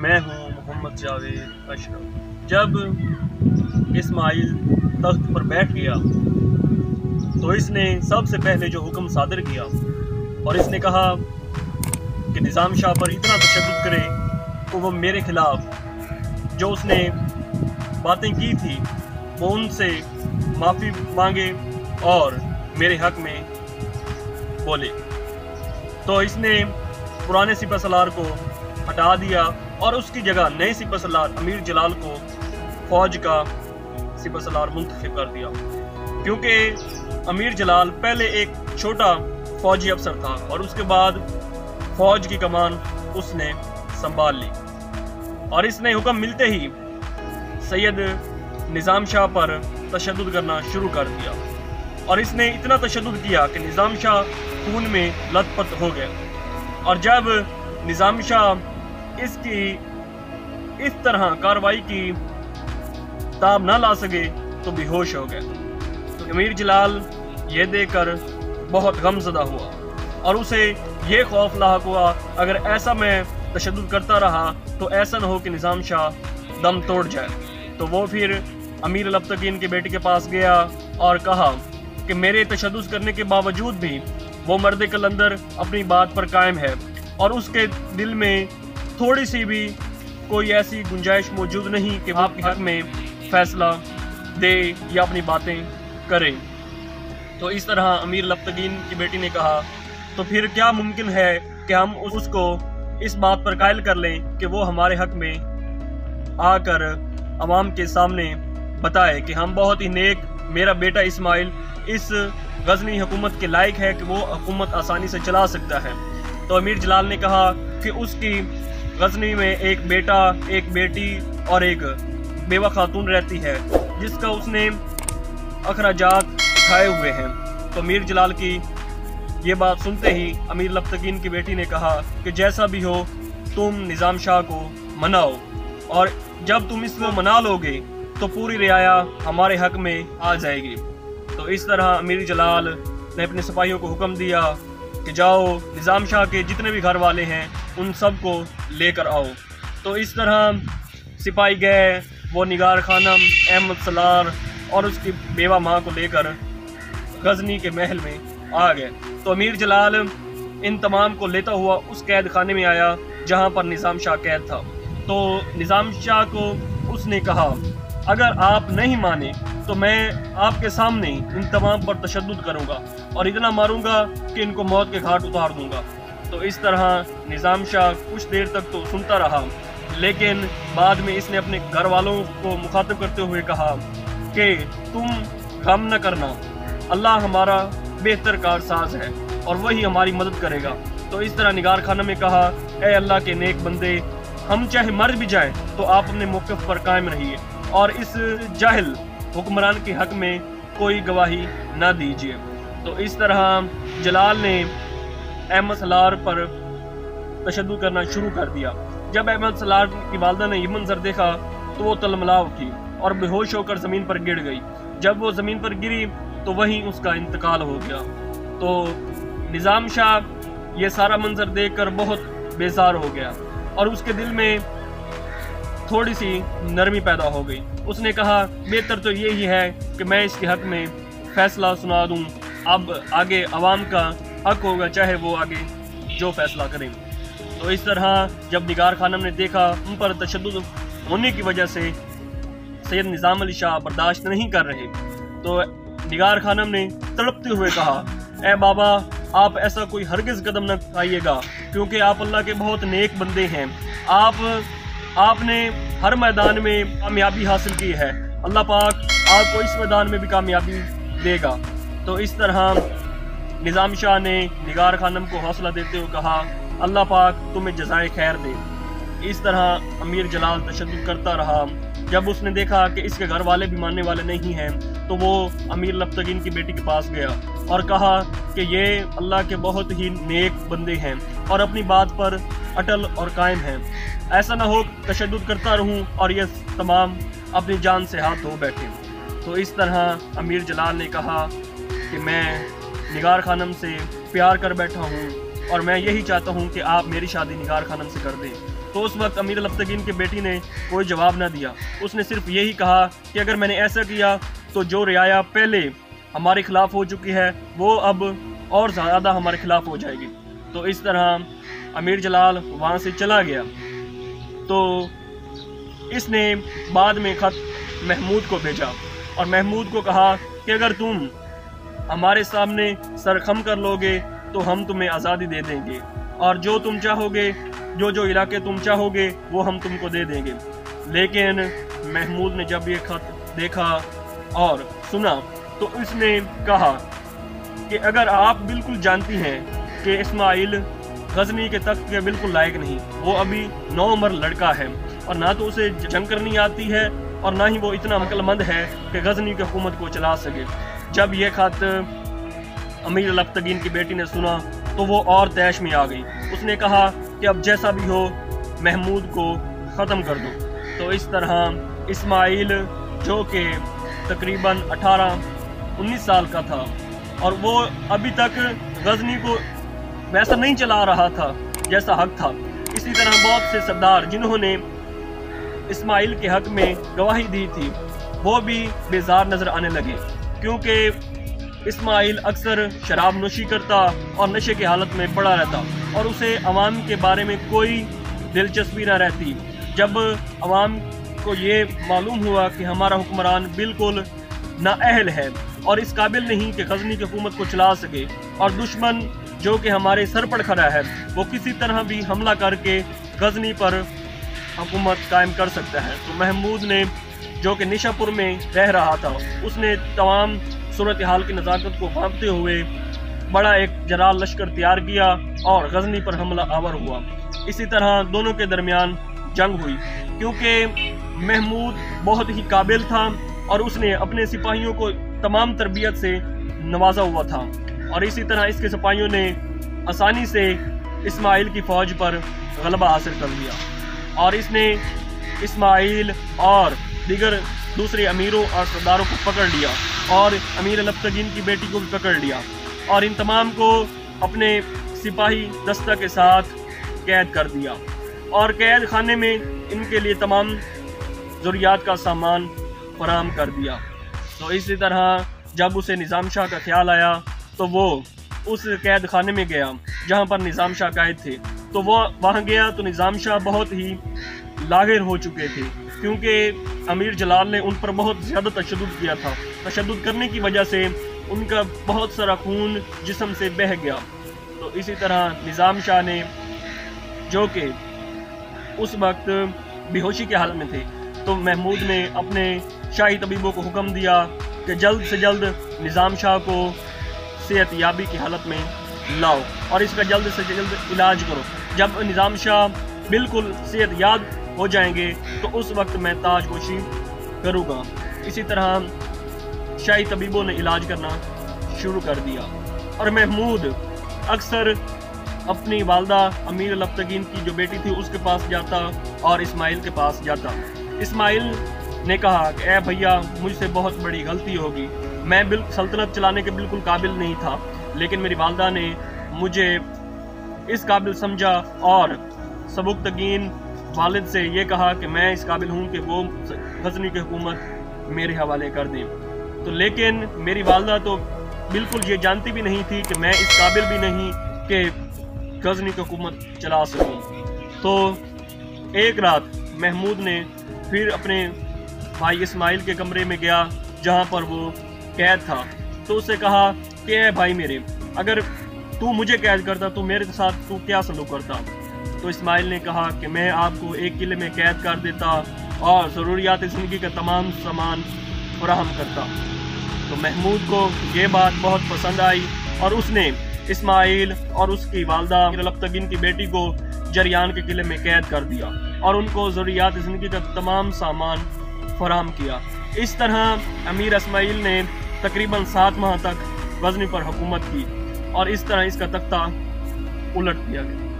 मैं हूँ मोहम्मद जावेद अशरफ। जब इस्माइल तख्त पर बैठ गया तो इसने सबसे पहले जो हुक्म सादर किया और इसने कहा कि निज़ाम शाह पर इतना तशद्दुद करे तो वो मेरे खिलाफ जो उसने बातें की थी वो उनसे माफ़ी मांगे और मेरे हक में बोले। तो इसने पुराने सिपह सलार को हटा दिया और उसकी जगह नए सिपह सलार अमीर जलाल को फ़ौज का सिपह सलार मुंतखब कर दिया, क्योंकि अमीर जलाल पहले एक छोटा फ़ौजी अफसर था और उसके बाद फ़ौज की कमान उसने संभाल ली। और इसने हुक्म मिलते ही सैयद निज़ाम शाह पर तशद्दुद करना शुरू कर दिया और इसने इतना तशद्दुद किया कि निज़ाम शाह खून में लथपथ हो गए। और जब निज़ाम शाह इसकी इस तरह कार्रवाई की ताब ना ला सके तो बेहोश हो गए। तो अमीर जलाल ये देखकर बहुत गमज़दा हुआ और उसे ये खौफ लाहक हुआ, अगर ऐसा मैं तशद्दुद करता रहा तो ऐसा न हो कि निज़ाम शाह दम तोड़ जाए। तो वो फिर अमीर लबतकीन के बेटे के पास गया और कहा कि मेरे तशद्दुद करने के बावजूद भी वो मर्द कलंदर अपनी बात पर कायम है और उसके दिल में थोड़ी सी भी कोई ऐसी गुंजाइश मौजूद नहीं कि आपके हक में फैसला दे या अपनी बातें करे। तो इस तरह अमीर लबतकीन की बेटी ने कहा तो फिर क्या मुमकिन है कि हम उसको इस बात पर कायल कर लें कि वो हमारे हक में आकर अवाम के सामने बताए कि हम बहुत ही नेक, मेरा बेटा इस्माइल इस गजनी हुकूमत के लायक है कि वो हुकूमत आसानी से चला सकता है। तो अमीर जलाल ने कहा कि उसकी गजनी में एक बेटा, एक बेटी और एक बेवा खातून रहती है जिसका उसने अखराजात उठाए हुए हैं। तो अमीर जलाल की ये बात सुनते ही अमीर लबतकीन की बेटी ने कहा कि जैसा भी हो तुम निज़ाम शाह को मनाओ और जब तुम इसको मना लोगे तो पूरी रियाया हमारे हक में आ जाएगी। तो इस तरह अमीर जलाल ने अपने सिपाहियों को हुक्म दिया कि जाओ निज़ाम शाह के जितने भी घर वाले हैं उन सब को लेकर आओ। तो इस तरह सिपाही गए, वो निगार खानम, अहमद सलार और उसकी बेवा माँ को लेकर गजनी के महल में आ गए। तो अमीर जलाल इन तमाम को लेता हुआ उस कैद खाने में आया जहाँ पर निज़ाम शाह कैद था। तो निज़ाम शाह को उसने कहा अगर आप नहीं माने तो मैं आपके सामने इन तमाम पर तशद्दुद करूँगा और इतना मारूंगा कि इनको मौत के घाट उतार दूंगा। तो इस तरह निज़ाम शाह कुछ देर तक तो सुनता रहा, लेकिन बाद में इसने अपने घर वालों को मुखातिब करते हुए कहा कि तुम गम न करना, अल्लाह हमारा बेहतर कारसाज है और वही हमारी मदद करेगा। तो इस तरह निगार खाना में कहा ए अल्लाह के नेक बंदे, हम चाहे मर भी जाएं तो आप अपने मौक़िफ़ पर कायम रहिए और इस जाहिल हुक्मरान के हक में कोई गवाही ना दीजिए। तो इस तरह जलाल ने अहमद सलार पर तशद्दुद करना शुरू कर दिया। जब अहमद सलार की वालदा ने ये मंजर देखा तो वो तलमला उठी और बेहोश होकर ज़मीन पर गिर गई। जब वो ज़मीन पर गिरी तो वहीं उसका इंतकाल हो गया। तो निज़ाम शाह ये सारा मंजर देखकर बहुत बेजार हो गया और उसके दिल में थोड़ी सी नरमी पैदा हो गई। उसने कहा बेहतर तो यही है कि मैं इसके हक में फ़ैसला सुना दूं, अब आगे अवाम का हक होगा चाहे वो आगे जो फ़ैसला करें। तो इस तरह जब निगार खानम ने देखा उन पर तशद्दुद होने की वजह से सैयद निज़ाम अली शाह बर्दाश्त नहीं कर रहे, तो निगार खानम ने तड़पते हुए कहा ए बाबा, आप ऐसा कोई हरगिज़ कदम न उठाइएगा क्योंकि आप अल्लाह के बहुत नेक बंदे हैं। आपने हर मैदान में कामयाबी हासिल की है, अल्लाह पाक आपको इस मैदान में भी कामयाबी देगा। तो इस तरह निज़ाम शाह ने निगार खानम को हौसला देते हुए कहा अल्लाह पाक तुम्हें जज़ाए खैर दे। इस तरह अमीर जलाल तशद्दुद करता रहा। जब उसने देखा कि इसके घर वाले भी मानने वाले नहीं हैं तो वो अमीर लबतकीन की बेटी के पास गया और कहा कि ये अल्लाह के बहुत ही नेक बंदे हैं और अपनी बात पर अटल और कायम हैं, ऐसा ना हो तशद्दुद करता रहूं और ये तमाम अपनी जान से हाथ धो बैठे। तो इस तरह अमीर जलाल ने कहा कि मैं निगार खानम से प्यार कर बैठा हूँ और मैं यही चाहता हूँ कि आप मेरी शादी निगार खानम से कर दें। تو اس وقت امیر الابتگین کی بیٹی نے کوئی جواب نہ دیا. اس نے صرف یہی کہا کہ اگر میں نے ایسا کیا تو جو رعایا پہلے ہمارے خلاف ہو چکی ہے وہ اب اور زیادہ ہمارے خلاف ہو جائے گی. تو اس طرح امیر جلال وہاں سے چلا گیا. تو اس نے بعد میں خط محمود کو بھیجا اور محمود کو کہا کہ اگر تم ہمارے سامنے سر خم کر لوگے تو ہم تمہیں آزادی دے دیں گے اور جو تم چاہو گے جو علاقے تم چاہو گے وہ ہم تم کو دے دیں گے. لیکن محمود نے جب یہ خط دیکھا اور سنا تو اس نے کہا کہ اگر آپ بالکل جانتی ہیں کہ اسماعیل غزنی کے تخت کے بالکل لائق نہیں، وہ ابھی نوعمر لڑکا ہے اور نہ تو اسے جنگ کرنی آتی ہے اور نہ ہی وہ اتنا عقل مند ہے کہ غزنی کی حکومت کو چلا سکے. جب یہ خط امیر الابتگین کی بیٹی نے سنا تو وہ اور طیش میں آ گئی. اس نے کہا کہ اب جیسا بھی ہو محمود کو ختم کر دو. تو اس طرح اسماعیل جو کہ تقریباً 18-19 سال کا تھا اور وہ ابھی تک غزنی کو ویسا نہیں چلا رہا تھا جیسا حق تھا، اسی طرح بہت سے سردار جنہوں نے اسماعیل کے حق میں گواہی دی تھی وہ بھی بیزار نظر آنے لگے، کیونکہ اسماعیل اکثر شراب نوشی کرتا اور نشے کی حالت میں پڑا رہتا اور اسے عوام کے بارے میں کوئی دلچسپی نہ رہتی. جب عوام کو یہ معلوم ہوا کہ ہمارا حکمران بالکل نااہل ہے اور اس قابل نہیں کہ غزنی کی حکومت کو چلا سکے اور دشمن جو کہ ہمارے سر پر کھڑا ہے وہ کسی طرح بھی حملہ کر کے غزنی پر حکومت قائم کر سکتا ہے، تو محمود نے جو کہ نشا پور میں رہ رہا تھا اس نے تمام صورتحال کی نزاکت کو بھانپتے ہوئے بڑا ایک جرال لشکر تیار کیا اور غزنی پر حملہ آور ہوا. اسی طرح دونوں کے درمیان جنگ ہوئی کیونکہ محمود بہت ہی قابل تھا اور اس نے اپنے سپاہیوں کو تمام تربیت سے نوازا ہوا تھا اور اسی طرح اس کے سپاہیوں نے آسانی سے اسماعیل کی فوج پر غلبہ حاصل کر لیا اور اس نے اسماعیل اور دیگر دوسرے امیروں اور سرداروں کو پکڑ لیا اور امیر الابتگین کی بیٹی کو بھی پکڑ لیا اور ان تمام کو اپنے سپاہی دستہ کے ساتھ قید کر دیا اور قید خانے میں ان کے لیے تمام ضروریات کا سامان فراہم کر دیا. تو اسی طرح جب اسے نظام شاہ کا خیال آیا تو وہ اس قید خانے میں گیا جہاں پر نظام شاہ قائد تھے. تو وہ وہاں گیا تو نظام شاہ بہت ہی لاغر ہو چکے تھے کیونکہ امیر جلال نے ان پر بہت زیادہ تشدد کیا تھا. تشدد کرنے کی وجہ سے ان کا بہت سارا خون جسم سے بہہ گیا. تو اسی طرح نظام شاہ نے جو کہ اس وقت بے ہوشی کی حالت میں تھے تو محمود نے اپنے شاہی طبیبوں کو حکم دیا کہ جلد سے جلد نظام شاہ کو صحت یابی کی حالت میں لاؤ اور اس کا جلد سے جلد علاج کرو. جب نظام شاہ بالکل صحت یاب ہو جائیں گے تو اس وقت میں تاج پوشی کروں گا. اسی طرح شاہی طبیبوں نے علاج کرنا شروع کر دیا اور محمود اکثر اپنی والدہ امیر الابتگین کی جو بیٹی تھی اس کے پاس جاتا اور اسماعیل کے پاس جاتا. اسماعیل نے کہا کہ اے بھیا مجھ سے بہت بڑی غلطی ہوگی، میں سلطنت چلانے کے بالکل قابل نہیں تھا لیکن میری والدہ نے مجھے اس قابل سمجھا اور سبکتگین والد سے یہ کہا کہ میں اس قابل ہوں کہ وہ غزنی کی حکومت میرے حوالے کر دیں. تو لیکن میری والدہ تو بالکل یہ جانتی بھی نہیں تھی کہ میں اس قابل بھی نہیں کہ غزنی کی حکومت چلا سکوں. تو ایک رات محمود نے پھر اپنے بھائی اسماعیل کے کمرے میں گیا جہاں پر وہ قید تھا تو اسے کہا کہ اے بھائی میرے، اگر تو مجھے قید کرتا تو میرے ساتھ تو کیا سلوک کرتا؟ تو اسماعیل نے کہا کہ میں آپ کو ایک قلعے میں قید کر دیتا اور ضروریات زندگی کا تمام سامان فراہم کرتا. تو محمود کو یہ بات بہت پسند آئی اور اس نے اسماعیل اور اس کی والدہ الابتگین کی بیٹی کو جریان کے قلعے میں قید کر دیا اور ان کو ضروریات زندگی کا تمام سامان فراہم کیا. اس طرح امیر اسماعیل نے تقریباً 7 ماہ تک غزنی پر حکومت کی اور اس طرح اس کا تختہ الٹ دیا گیا.